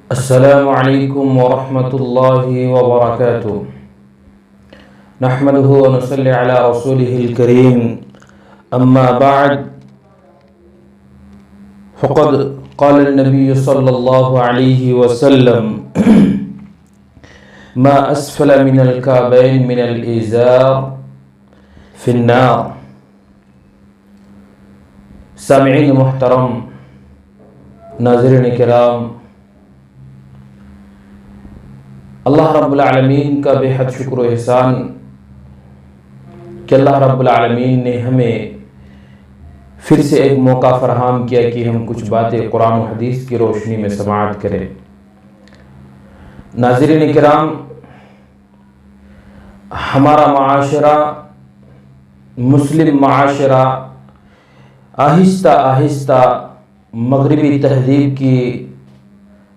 السلام علیکم ورحمۃ اللہ وبرکاتہ نحمده ونصلی علی رسوله الکریم اما بعد فقد قال النبی صلی اللہ علیہ وسلم ما اسفل من الكعبین من الازار فی النار۔ سامعین محترم، ناظرین کرام، اللہ رب العالمین کا بے حد شکر و احسان کہ اللہ رب العالمین نے ہمیں پھر سے ایک موقع فراہم کیا کہ ہم کچھ باتیں قرآن و حدیث کی روشنی میں سماعت کریں۔ ناظرین کرام، ہمارا معاشرہ، مسلم معاشرہ آہستہ آہستہ مغربی تہذیب کی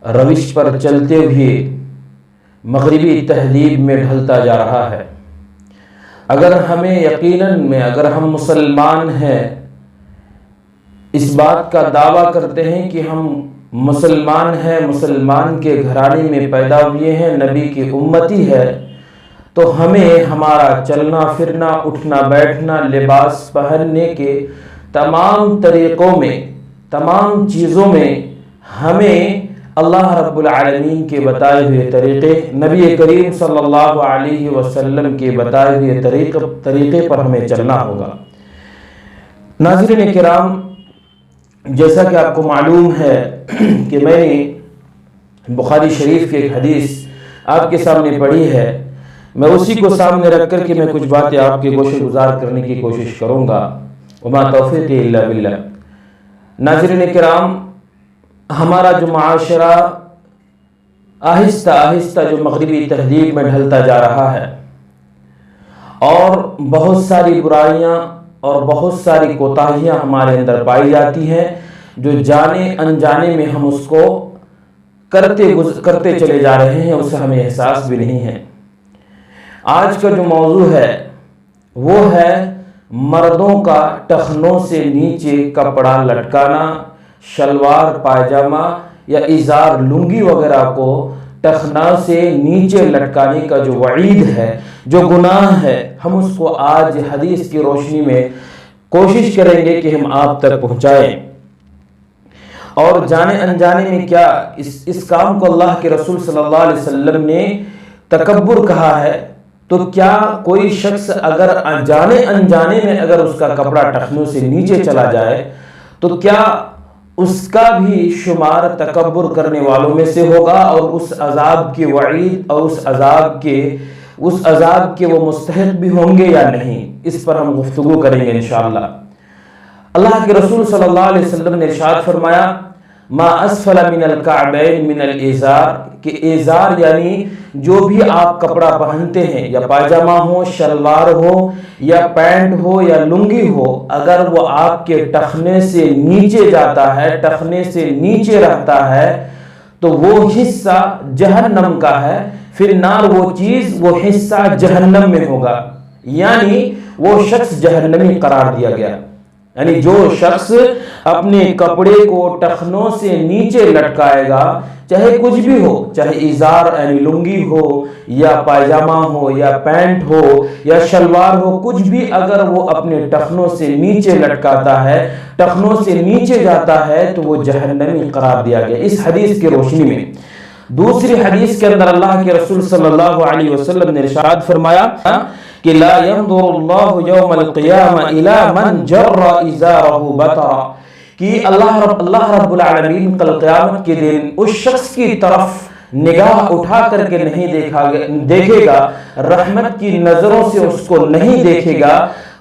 روش پر چلتے ہوئے مغربی تہذیب میں ڈھلتا جا رہا ہے۔ اگر ہمیں اگر ہم مسلمان ہیں، اس بات کا دعویٰ کرتے ہیں کہ ہم مسلمان ہیں، مسلمان کے گھرانے میں پیدا ہوئے ہیں، نبی کی امتی ہے، تو ہمیں ہمارا چلنا پھرنا، اٹھنا بیٹھنا، لباس پہننے کے تمام طریقوں میں، تمام چیزوں میں ہمیں اللہ رب العالمین کے بتائے ہوئے طریقے، نبی کریم صلی اللہ علیہ وسلم کے بتائے ہوئے طریقے پر ہمیں چلنا ہوگا۔ ناظرین کرام، جیسا کہ آپ کو معلوم ہے کہ میں نے بخاری شریف کی ایک حدیث آپ کے سامنے پڑھی ہے، میں اسی کو سامنے رکھ کر کے میں کچھ باتیں آپ کے گوشے گزار کرنے کی کوشش کروں گا۔ وما توفیقی الا باللہ۔ ناظرین کرام، ہمارا جو معاشرہ آہستہ آہستہ جو مغربی تہذیب میں ڈھلتا جا رہا ہے اور بہت ساری برائیاں اور بہت ساری کوتاہیاں ہمارے اندر پائی جاتی ہیں، جو جانے انجانے میں ہم اس کو کرتے چلے جا رہے ہیں، اسے ہمیں احساس بھی نہیں ہے۔ آج کا جو موضوع ہے وہ ہے مردوں کا ٹخنوں سے نیچے کپڑا لٹکانا، شلوار پائجامہ یا ازار لنگی وغیرہ کو ٹخنا سے نیچے لٹکانے کا جو وعید ہے، جو گناہ ہے، ہم اس کو آج حدیث کی روشنی میں کوشش کریں گے کہ ہم آپ تک پہنچائیں۔ اور جانے انجانے میں کیا اس کام کو اللہ کے رسول صلی اللہ علیہ وسلم نے تکبر کہا ہے، تو کیا کوئی شخص اگر جانے انجانے میں اگر اس کا کپڑا ٹخنوں سے نیچے چلا جائے تو کیا اس کا بھی شمار تکبر کرنے والوں میں سے ہوگا، اور اس عذاب کی وعید اور اس عذاب کے وہ مستحق بھی ہوں گے یا نہیں؟ اس پر ہم گفتگو کریں گے انشاءاللہ۔ اللہ کے رسول صلی اللہ علیہ وسلم نے ارشاد فرمایا، ما اسفل من الکعبین من الازار، کہ ازار یعنی جو بھی آپ کپڑا پہنتے ہیں، یا پاجامہ ہو، شلوار ہو، یا پینٹ ہو، یا لنگی ہو، اگر وہ آپ کے ٹخنے سے نیچے جاتا ہے، ٹخنے سے نیچے رہتا ہے، تو وہ حصہ جہنم کا ہے، پھر نار وہ چیز، وہ حصہ جہنم میں ہوگا، یعنی وہ شخص جہنمی قرار دیا گیا۔ یعنی جو شخص اپنے کپڑے کو ٹخنوں سے نیچے لٹکائے گا، چاہے کچھ بھی ہو، چاہے ازار یعنی لنگی ہو، یا پائجامہ ہو، یا پینٹ ہو، یا شلوار ہو، کچھ بھی اگر وہ اپنے ٹخنوں سے نیچے لٹکاتا ہے، ٹخنوں سے نیچے جاتا ہے، تو وہ جہنمی قرار دیا گیا۔ اس حدیث کی روشنی میں دوسری حدیث کے اندر اللہ کے رسول صلی اللہ علیہ وسلم نے ارشاد فرمایا کہ لا ينظر اللہ یوم القیامہ الی من جر ازارہ بطرا، کہ اللہ رب العالمین کل قیامت کے دن اس شخص کی طرف نگاہ اٹھا کر کے نہیں دیکھے گا، رحمت کی نظروں سے اس کو نہیں دیکھے گا۔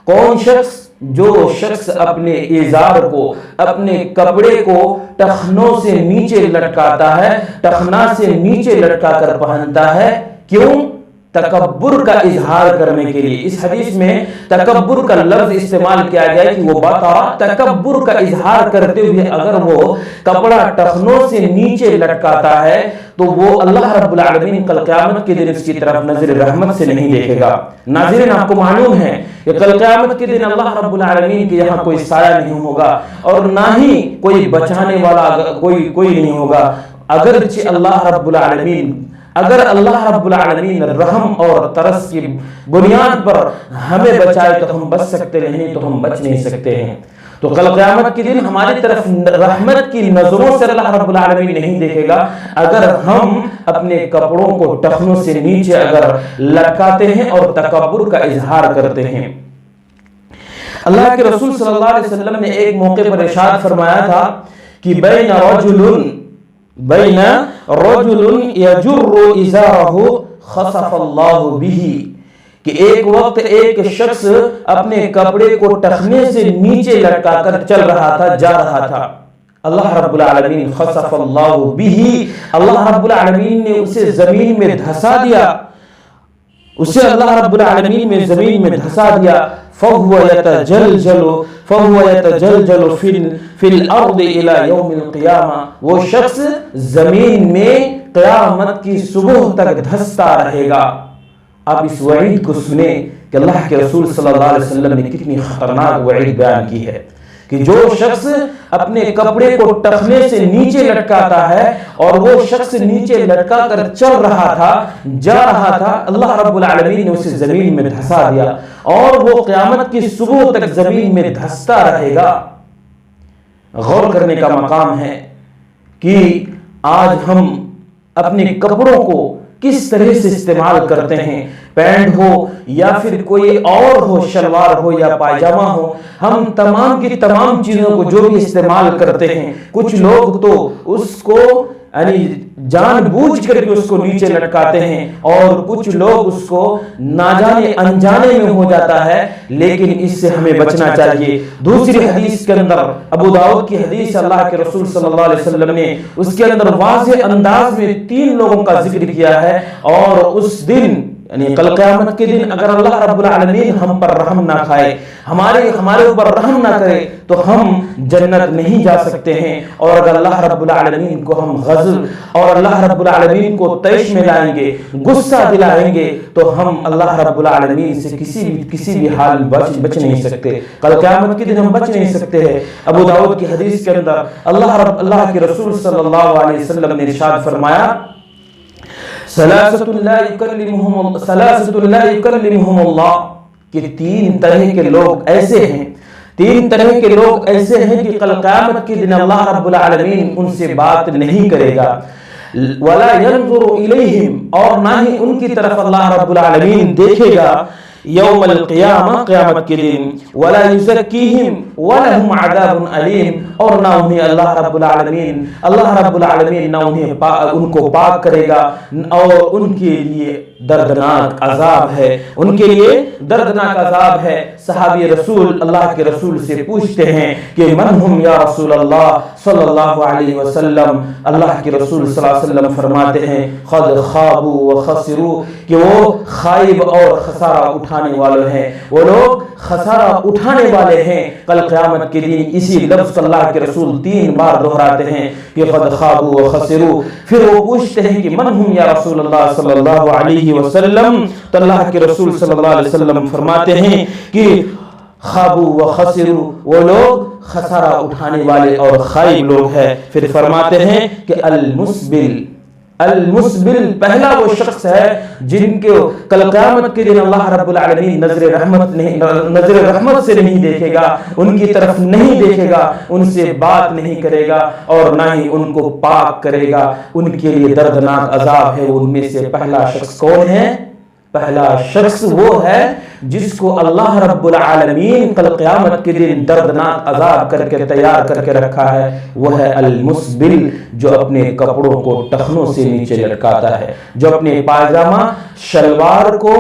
کون شخص؟ جو شخص اپنے ازار کو، اپنے کپڑے کو ٹخنوں سے نیچے لٹکاتا ہے، ٹخنا سے نیچے لٹکا کر پہنتا ہے۔ کیوں؟ تکبر کا اظہار کرنے کے لیے۔ اس حدیث میں تکبر کا لفظ استعمال کیا گیا ہے کہ وہ تکبر کا اظہار کرتے ہوئے اگر وہ کپڑا ٹخنوں سے نیچے لٹکاتا ہے تو وہ اللہ رب العالمین کل قیامت کے دن اس کی طرف نظر رحمت سے نہیں دیکھے گا۔ ناظرین، آپ کو معلوم ہے کہ کل قیامت کے دن اللہ رب العالمین کے یہاں کوئی سایہ نہیں ہوگا اور نہ ہی کوئی بچانے والا کوئی نہیں ہوگا۔ اگرچہ اللہ رب العالمین اگر اللہ رب العالمین رحم اور ترس کی بنیاد پر ہمیں بچائے تو ہم بچ سکتے نہیں تو ہم بچ نہیں سکتے ہیں۔ تو کل قیامت کے دن ہماری طرف رحمت کی نظروں سے اللہ رب العالمین نہیں دیکھے گا اگر ہم اپنے کپڑوں کو ٹخنوں سے نیچے اگر لٹکاتے ہیں اور تکبر کا اظہار کرتے ہیں۔ اللہ کے رسول صلی اللہ علیہ وسلم نے ایک موقع پر ارشاد فرمایا تھا کہ بین رجل یجر ازارہ خسف اللہ بہ، کہ ایک وقت ایک شخص اپنے کپڑے کو ٹخنے سے نیچے لٹکا کر چل رہا تھا، جا رہا تھا، اللہ رب العالمین خسف اللہ بہ، اللہ رب العالمین نے اسے زمین میں دھسا دیا، اسے اللہ رب العالمین نے زمین میں دھسا دیا، فَهُوَ يَتَجَلْجَلُ فِي الْأَرْضِ إِلَى يَوْمِ الْقِيَامَةِ، وہ شخص زمین میں قیامت کی صبح تک دھستا رہے گا۔ آپ اس وعید کو سنیں کہ اللہ کے رسول صلی اللہ علیہ وسلم نے کتنی خطرناک وعید بیان کی ہے کہ جو شخص اپنے کپڑے کو ٹخنے سے نیچے لٹکاتا ہے اور وہ شخص نیچے لٹکا کر چل رہا تھا، جا رہا تھا، اللہ رب العالمین نے اسے زمین میں دھسا دیا اور وہ قیامت کی صبح تک زمین میں دھستا رہے گا۔ غور کرنے کا مقام ہے کہ آج ہم اپنے کپڑوں کو کس طرح سے استعمال کرتے ہیں، پینٹ ہو یا پھر کوئی اور ہو، شلوار ہو یا پائجامہ ہو، ہم تمام کی تمام چیزوں کو جو بھی استعمال کرتے ہیں، کچھ لوگ تو اس کو یعنی جان بوجھ کر کے اس کو نیچے لٹکاتے ہیں اور کچھ لوگ اس کو نہ جانے انجانے میں ہو جاتا ہے، لیکن اس سے ہمیں بچنا چاہیے۔ دوسری حدیث کے اندر، ابو داؤد کی حدیث، اللہ کے رسول صلی اللہ علیہ وسلم نے اس کے اندر واضح انداز میں 3 لوگوں کا ذکر کیا ہے، اور اس دن یعنی کل قیامت کے دن اگر اللہ رب العالمین ہم پر رحم نہ کھائے، ہمارے اوپر رحم نہ کرے تو ہم جنت نہیں جا سکتے ہیں، اور اگر اللہ رب العالمین کو ہم غضب اور اللہ رب العالمین کو طیش میں لائیں گے، غصہ دلائیں گے، تو ہم اللہ رب العالمین سے کسی بھی حال بچ نہیں سکتے، کل قیامت کے دن ہم بچ نہیں سکتے ہیں۔ ابو داؤد کی حدیث کے اندر اللہ کے رسول صلی اللہ علیہ وسلم نے ارشاد فرمایا، ثلاثۃ لا یکلمہم اللہ، کہ 3 طرح کے لوگ ایسے ہیں، 3 طرح کے لوگ ایسے ہیں کہ کل قیامت کے دن اللہ رب العالمین ان سے بات نہیں کرے گا، ولا ينظر الیہم، اور نہ ہی ان کی طرف اللہ رب العالمین دیکھے گا یوم القیامہ، قیامت کے دن، ولا یزکیہم ولہم عذاب علیم، اور نہ انہیں اللہ رب العالمین نہ ان کو پاک کرے گا، اور ان کے لیے دردناک عذاب ہے، ان کے لیے دردناک عذاب ہے۔ صحابی رسول اللہ کے رسول سے پوچھتے ہیں کہ من ہم یا رسول اللہ صلی اللہ علیہ وسلم، اللہ کے رسول صلی اللہ علیہ وسلم فرماتے ہیں قد خابوا وخسروا، کہ وہ خائب اور خسارہ اٹھانے والے ہیں، وہ لوگ خسارہ اٹھانے والے ہیں کل قیامت کے دن۔ اسی لفظ اللہ کے رسول 3 بار دہراتے ہیں کہ قد خابوا وخسروا۔ پھر وہ پوچھتے ہیں کہ من ہم یا رسول اللہ صلی اللہ علیہ وسلم، تو اللہ کے رسول صلی اللہ علیہ وسلم فرماتے ہیں کہ خابوا وخسروا، وہ لوگ خسارہ اٹھانے والے اور خائب لوگ ہیں۔ پھر فرماتے ہیں کہ المسبل پہلا وہ شخص ہے جن کے کل قیامت کے دن اللہ رب العالمین نظر رحمت سے نہیں دیکھے گا، ان کی طرف نہیں دیکھے گا، ان سے بات نہیں کرے گا اور نہ ہی ان کو پاک کرے گا، ان کے لیے دردناک عذاب ہے۔ ان میں سے پہلا شخص کون ہے؟ پہلا شخص وہ ہے جس کو اللہ رب العالمین کل قیامت کے دن دردناک عذاب کر کے تیار کر کے رکھا ہے، وہ ہے المسبل، جو اپنے کپڑوں کو ٹخنوں سے نیچے لٹکاتا ہے، جو اپنے پاجامہ، شلوار کو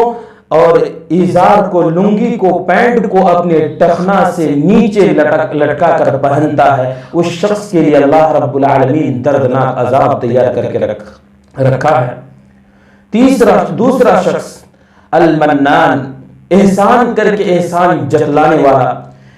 اور ازار کو، لنگی کو، پینٹ کو اپنے ٹخنا سے نیچے لٹکا کر پہنتا ہے، اس شخص کے لیے اللہ رب العالمین دردناک عذاب تیار کر کے رکھا ہے۔ دوسرا شخص المنان، احسان کر کے احسان جتلانے والا،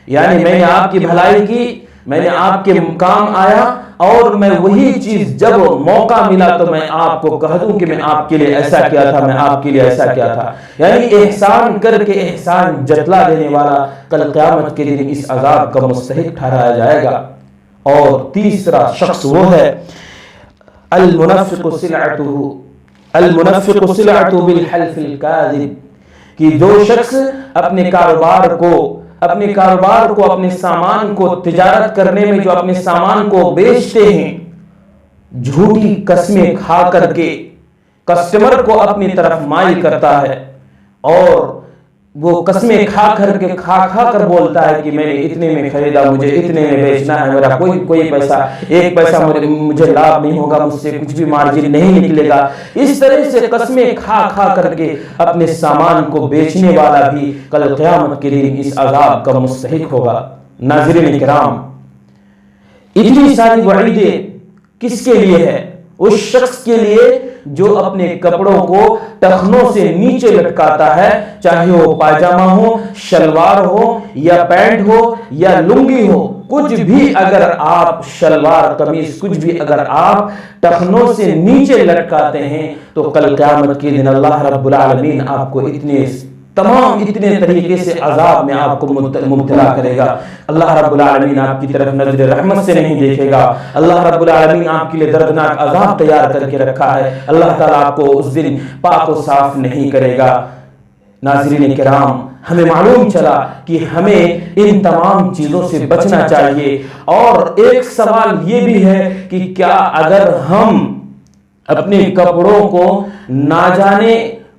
یعنی میں نے آپ کی بھلائی کی، میں نے آپ کے کام آیا اور میں وہی چیز جب موقع ملا تو میں آپ کو کہہ دوں کہ میں آپ کے لیے ایسا کیا تھا، میں آپ کے لیے ایسا کیا تھا، یعنی احسان کر کے احسان جتلا دینے والا کل قیامت کے دن اس عذاب کا مستحق ٹھہرایا جائے گا۔ اور تیسرا شخص وہ ہے المنفق سلعتہ بالحلف الکاذب، کہ جو شخص اپنے کاروبار کو اپنے سامان کو تجارت کرنے میں جو اپنے سامان کو بیچتے ہیں، جھوٹی قسمیں کھا کر کے کسٹمر کو اپنی طرف مائل کرتا ہے، اور وہ قسمیں کھا کر بولتا ہے کہ میں نے اتنے میں خریدا، مجھے اتنے میں بیچنا ہے، میرا کوئی پیسہ، ایک پیسہ مجھے لابھ نہیں ہوگا، مجھ سے کچھ بھی مارجن نہیں نکلے گا، اس طرح سے قسمیں کھا کر کے اپنے سامان کو بیچنے والا بھی کل قیامت کے دن اس عذاب کا مستحق ہوگا۔ ناظرین کرام، اتنی ساری وعیدیں کس کے لیے ہے؟ اس شخص کے لیے جو اپنے کپڑوں کو ٹخنوں سے نیچے لٹکاتا ہے، چاہے وہ پاجامہ ہو، شلوار ہو، یا پینٹ ہو، یا لنگی ہو، کچھ بھی اگر آپ شلوار قمیص کچھ بھی اگر آپ ٹخنوں سے نیچے لٹکاتے ہیں تو کل قیامت کے دن اللہ رب العالمین آپ کو اتنے طریقے سے عذاب میں آپ کو مبتلا کرے گا۔ اللہ رب العالمین آپ کی طرف نظر رحمت سے نہیں دیکھے گا، اللہ رب العالمین آپ کے لیے دردناک عذاب تیار کر کے رکھا ہے، اللہ تعالیٰ آپ کو اس دن پاک و صاف نہیں کرے گا۔ ناظرین کرام، ہمیں معلوم چلا کہ ہمیں ان تمام چیزوں سے بچنا چاہیے، اور ایک سوال یہ بھی ہے کہ کیا اگر ہم اپنے کپڑوں کو نہ جانے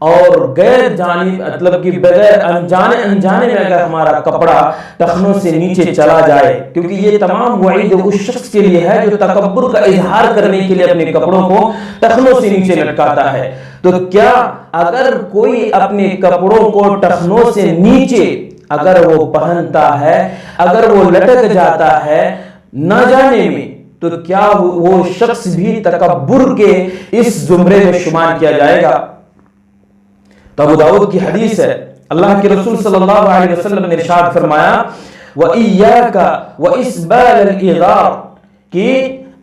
اور غیر جانے مطلب کہ بغیر انجانے میں اگر ہمارا کپڑا ٹخنوں سے نیچے چلا جائے، کیونکہ یہ تمام وعید اس شخص کے لیے ہے جو تکبر کا اظہار کرنے کے لیے اپنے کپڑوں کو ٹخنوں سے نیچے لٹکاتا ہے، تو کیا اگر کوئی اپنے کپڑوں کو ٹخنوں سے نیچے اگر وہ پہنتا ہے، اگر وہ لٹک جاتا ہے نہ جانے میں، تو کیا وہ شخص بھی تکبر کے اس زمرے میں شمار کیا جائے گا؟ ابو داؤد کی حدیث ہے، اللہ کے رسول صلی اللہ علیہ وسلم نے ارشاد فرمایا وَإِيَّاكَ وَإِسْبَالَ الْإِغَارِ، کہ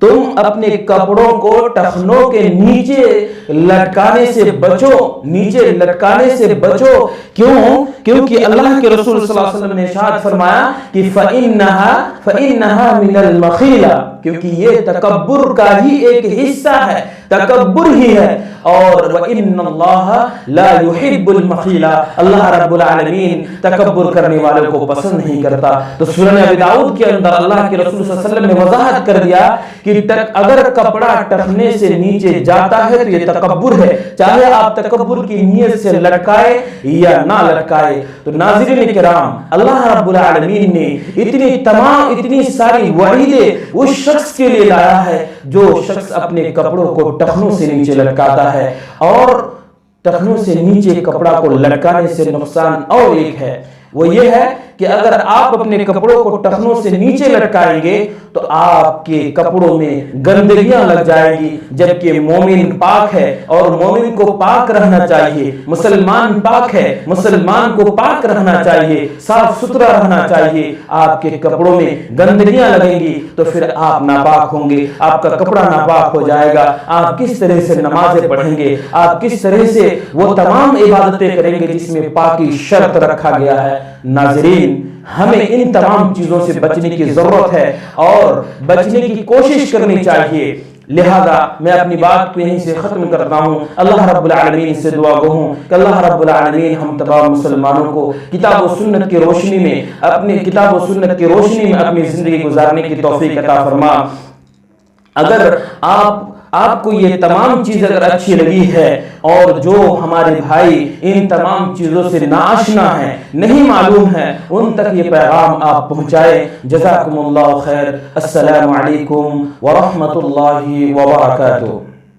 تم اپنے کپڑوں کو ٹخنوں کے نیچے لٹکانے سے بچو، کیونکہ اللہ کے رسول صلی اللہ علیہ وسلم نے ارشاد فرمایا کہ فَإِنَّهَا مِنَ الْمَخِيلَةِ، کیونکہ یہ تکبر کا ہی ایک حصہ ہے، تکبر ہی ہے، اور وَإِنَّ اللَّهَ لَا يُحِبُّ الْمَخِيلَةِ، اللہ رب العالمین تکبر کرنے والوں کو پسند نہیں کرتا۔ تو سنن ابی داؤد کے اندر اللہ کے رسول صلی اللہ علیہ وسلم نے وضاحت کر دیا کہ اگر کپڑا ٹخنے سے نیچے جاتا ہے تو یہ تکبر ہے، چاہے آپ تکبر کی نیت سے لٹکائے یا نہ لٹکائے۔ تو ناظرین کرام، اللہ رب العالمین نے اتنی ساری وعیدیں اس شخص کے لیے لایا ہے جو شخص اپنے کپڑوں کو ٹخنوں سے نیچے لٹکاتا ہے، اور ٹخنوں سے نیچے کپڑا کو لٹکانے سے نقصان اور ایک ہے، وہ یہ ہے کہ اگر آپ اپنے کپڑوں کو ٹخنوں سے نیچے لٹکائیں گے تو آپ کے کپڑوں میں گندگیاں لگ جائیں گی، جبکہ مومن پاک ہے اور مومن کو پاک رہنا چاہیے، مسلمان پاک ہے، مسلمان کو پاک رہنا چاہیے، صاف ستھرا رہنا چاہیے۔ آپ کے کپڑوں میں گندگیاں لگیں گی تو پھر آپ ناپاک ہوں گے، آپ کا کپڑا ناپاک ہو جائے گا، آپ کس طرح سے نمازیں پڑھیں گے، آپ کس طرح سے وہ تمام عبادتیں کریں گے جس میں پاکی شرط رکھا گیا ہے۔ ناظرین، ہمیں ان تمام چیزوں سے بچنے کی ضرورت ہے اور بچنے کی کوشش کرنی چاہیے۔ لہذا میں اپنی بات کو یہیں سے ختم کرتا ہوں۔ اللہ رب العالمین سے دعا گو ہوں کہ اللہ رب العالمین ہم تمام مسلمانوں کو کتاب و سنت کی روشنی میں اپنی زندگی گزارنے کی توفیق عطا فرما۔ اگر آپ کو یہ تمام چیز اگر اچھی لگی ہے اور جو ہمارے بھائی ان تمام چیزوں سے ناآشنا ہیں، نہیں معلوم ہے، ان تک یہ پیغام آپ پہنچائیں۔ جزاکم اللہ خیر۔ السلام علیکم ورحمۃ اللہ وبرکاتہ۔